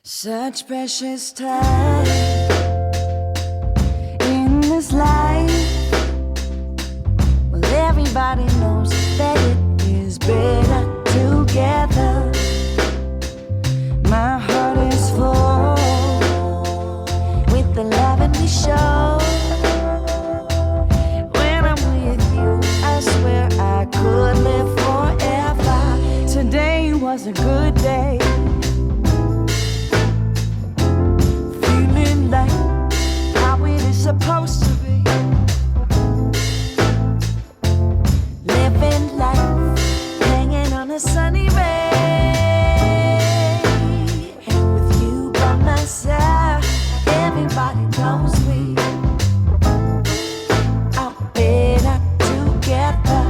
Such precious time in this life. Well, everybody knows that it is better together. My heart is full with the love and we show. When I'm with you, I swear I could live forever. Today was a good day. Supposed to be living life, hanging on a sunny ray. And with you by my side, everybody knows we are better together.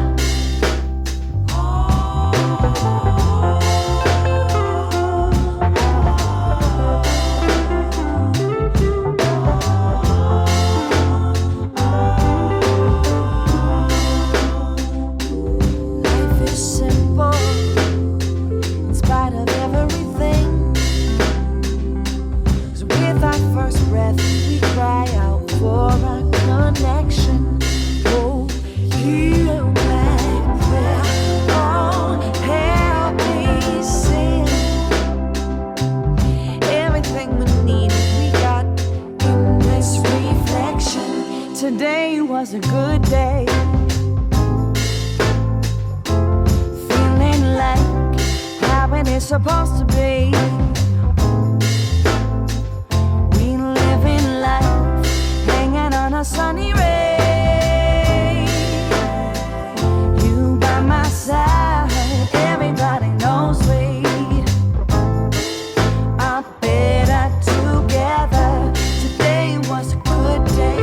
Today was a good day. Feeling like how it is supposed to be. We living life, hanging on a sunny ray. You by my side, everybody knows we are better together. Today was a good day.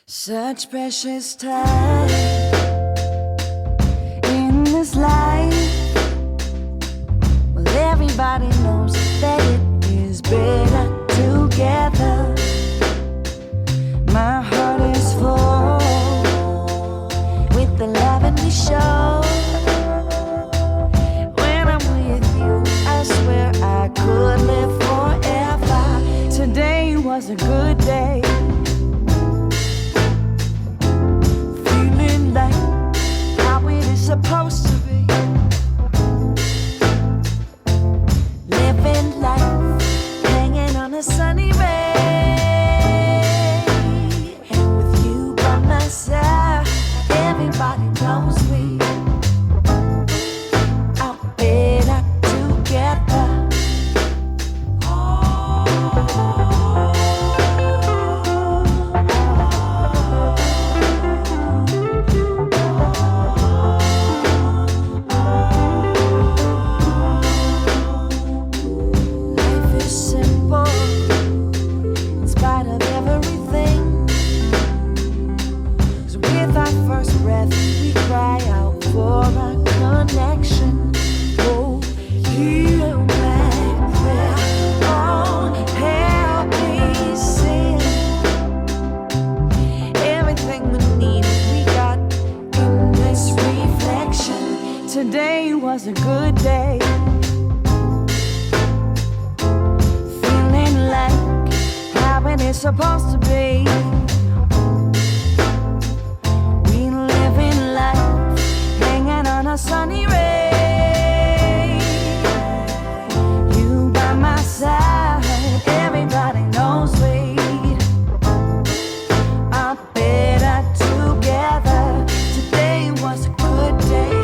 Such precious time in this life. Well, everybody knows that it is better together. My heart is full with the love and we show. When I'm with you, I swear I could live forever. Today was a good day. Supposed to be living life, hanging on a sunny ray. And with you by my side, everybody knows we are better together. Today was a good day. Feeling like how it is supposed to be. We living life, hanging on a sunny ray. You by my side, everybody knows we are better together. Today was a good day.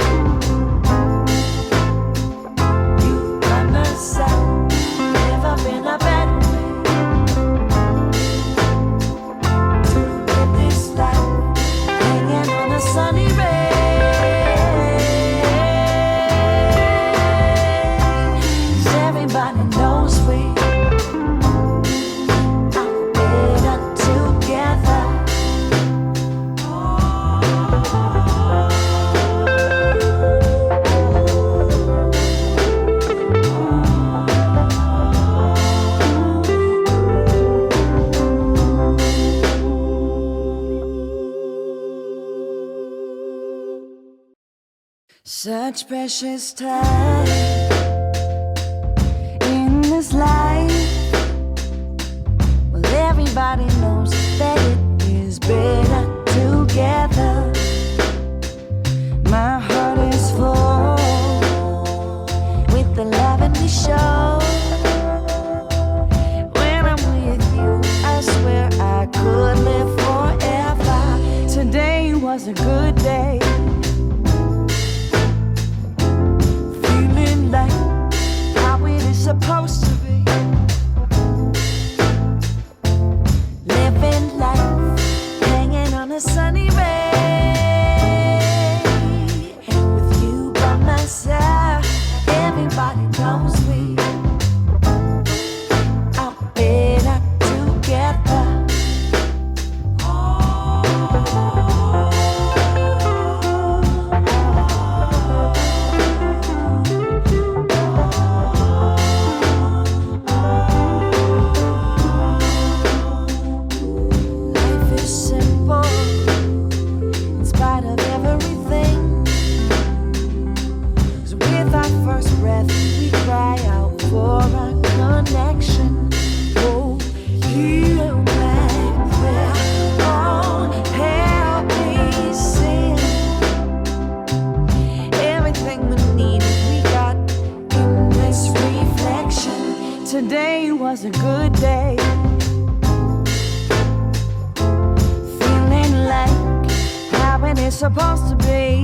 Side. Such precious time in this life. Well, everybody knows that it is better together. My heart is full with the love and we show. When I'm with you, I swear I could live forever. Today was a good day. Feeling like how it is supposed to be. Living life, hanging on a sunny ray. With you by my side, everybody knows we are better together. Life is simple in spite of everything. 'Cause with our first breath, we cry out for our connection. Oh, heal my prayer. Oh, help me sing. Everything we needed, we got in this reflection. Today was a good day. Feeling like how it is supposed to be.